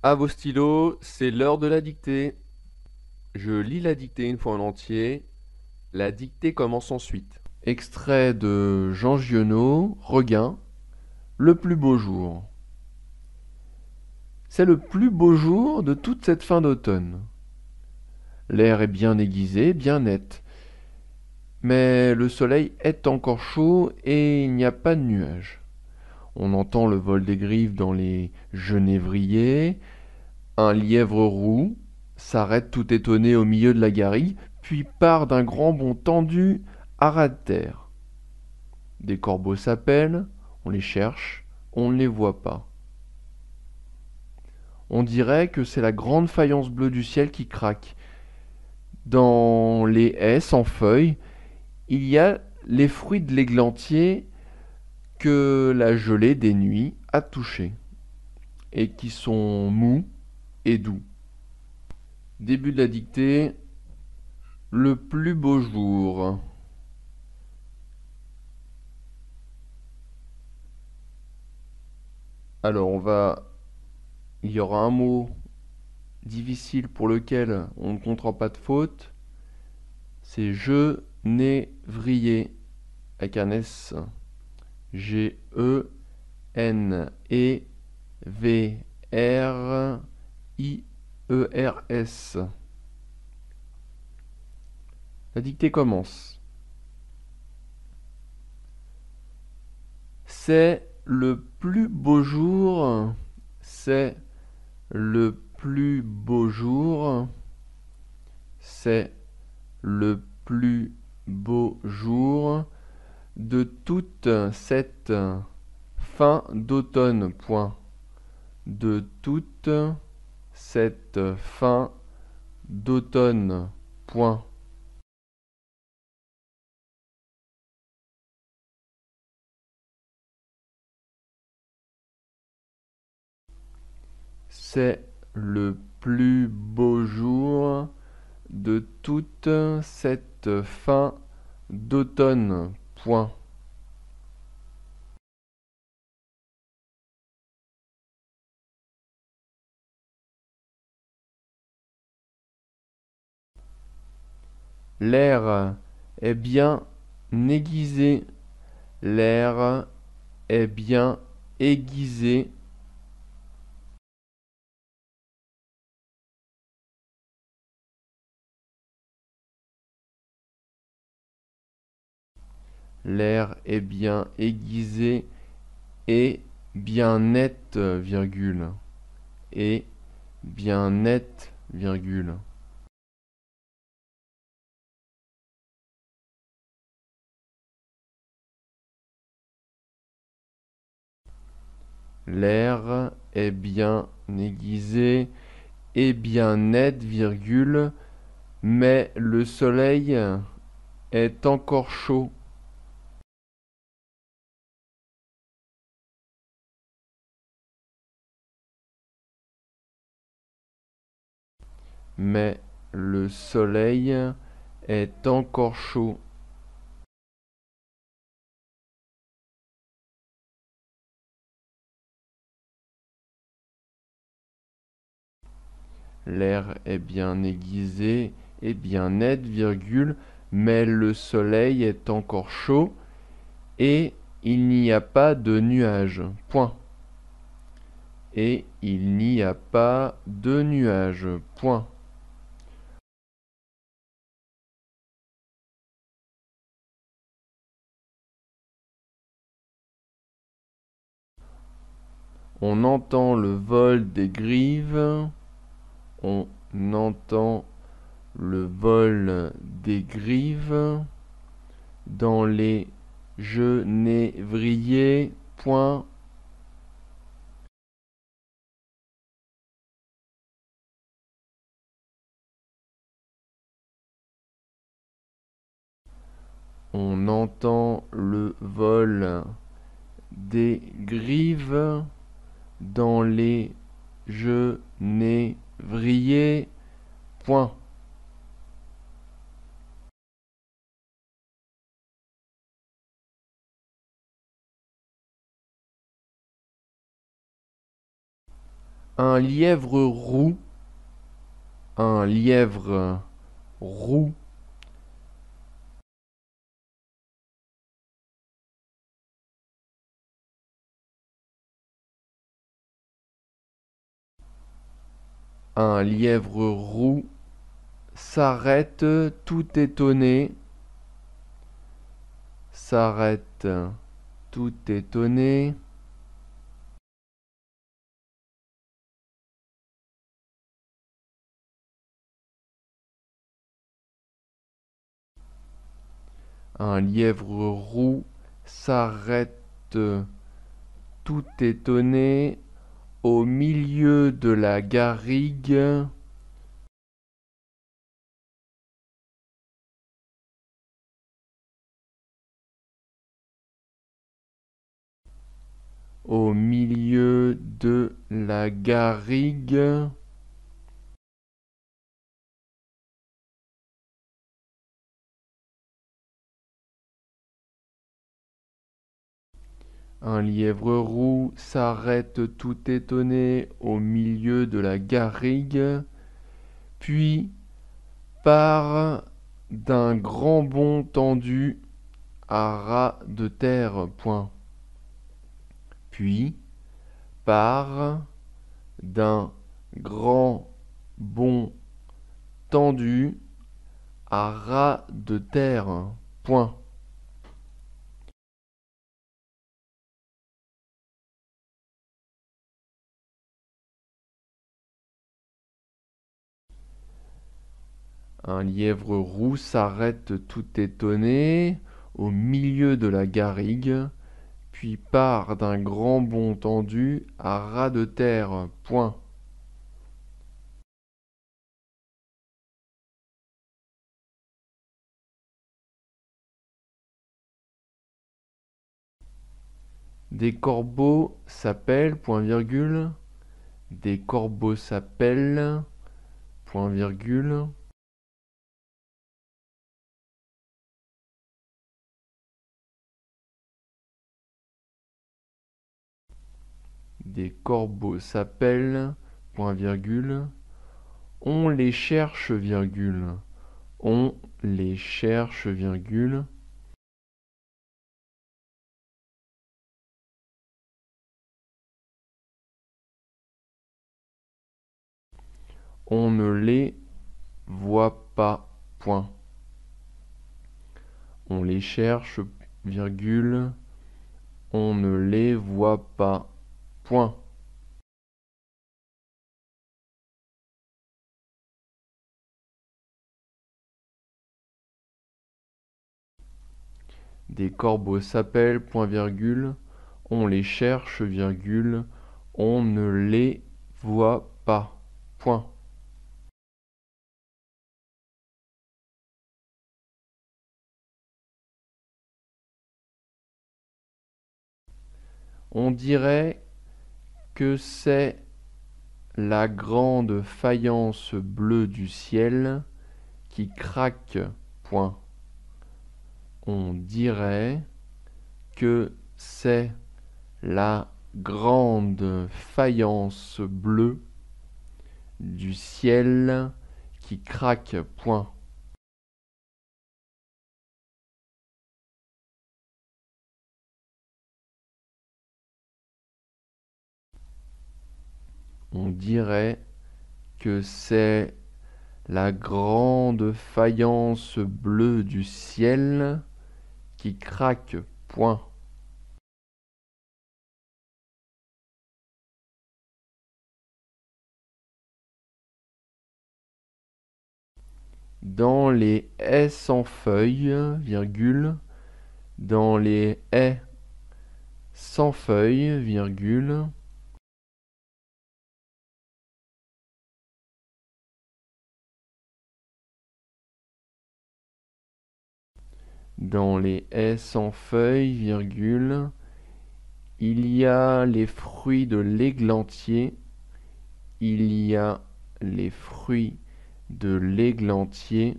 À vos stylos, c'est l'heure de la dictée. Je lis la dictée une fois en entier. La dictée commence ensuite. Extrait de Jean Giono, Regain, Le plus beau jour. C'est le plus beau jour de toute cette fin d'automne. L'air est bien aiguisé, bien net. Mais le soleil est encore chaud et il n'y a pas de nuages. On entend le vol des grives dans les genévriers. Un lièvre roux s'arrête tout étonné au milieu de la garrigue, puis part d'un grand bond tendu à ras de terre. Des corbeaux s'appellent, on les cherche, on ne les voit pas. On dirait que c'est la grande faïence bleue du ciel qui craque. Dans les haies sans feuilles, il y a les fruits de l'églantier que la gelée des nuits a touchés, et qui sont mous et doux. Début de la dictée. Le plus beau jour. Alors il y aura un mot difficile pour lequel on ne comptera pas de faute. C'est genévrier avec un S. Genévriers. La dictée commence. C'est le plus beau jour. C'est le plus beau jour. C'est le plus beau jour de toute cette fin d'automne. Point. De toute cette fin d'automne. Point. C'est le plus beau jour de toute cette fin d'automne. Point. L'air est bien aiguisé. L'air est bien aiguisé. L'air est bien aiguisé et bien net, virgule. Et bien net, virgule. L'air est bien aiguisé et bien net, virgule, mais le soleil est encore chaud. Mais le soleil est encore chaud. L'air est bien aiguisé et bien net, virgule, mais le soleil est encore chaud et il n'y a pas de nuages. Point. Et il n'y a pas de nuages. Point. On entend le vol des grives. On entend le vol des grives dans les genévriers. Point. On entend le vol des grives dans les genévriers. Point. Un lièvre roux. Un lièvre roux. Un lièvre roux s'arrête tout étonné. S'arrête tout étonné. Un lièvre roux s'arrête tout étonné au milieu de la garrigue. Au milieu de la garrigue. Un lièvre roux s'arrête tout étonné au milieu de la garrigue, puis part d'un grand bond tendu à ras de terre. Point. Puis part d'un grand bond tendu à ras de terre. Point. Un lièvre roux s'arrête tout étonné au milieu de la garrigue, puis part d'un grand bond tendu à ras de terre. Point. Des corbeaux s'appellent, point virgule. Des corbeaux s'appellent, point virgule. Des corbeaux s'appellent, point virgule. On les cherche, virgule. On les cherche, virgule. On ne les voit pas, point. On les cherche, virgule. On ne les voit pas, point. Des corbeaux s'appellent, point virgule. On les cherche, virgule. On ne les voit pas, point. On dirait que c'est la grande faïence bleue du ciel qui craque, point. On dirait que c'est la grande faïence bleue du ciel qui craque, point. On dirait que c'est la grande faïence bleue du ciel qui craque, point. Dans les haies sans feuilles, virgule, dans les haies sans feuilles, virgule, dans les haies sans feuilles, virgule, il y a les fruits de l'églantier, il y a les fruits de l'églantier,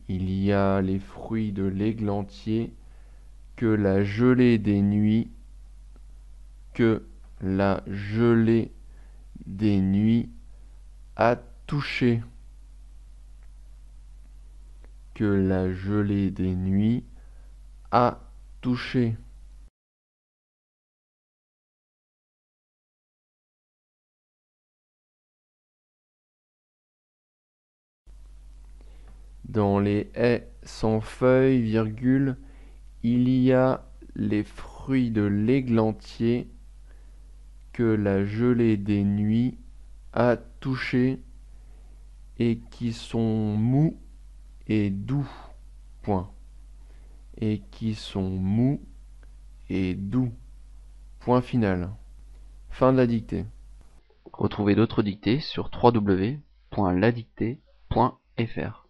Il y a les fruits de l'églantier que la gelée des nuits, que la gelée des nuits a touché, que la gelée des nuits a touché. Dans les haies sans feuilles, virgule, il y a les fruits de l'églantier que la gelée des nuits a touché et qui sont mous et doux. Point. Et qui sont mous et doux. Point final. Fin de la dictée. Retrouvez d'autres dictées sur www.ladictée.fr.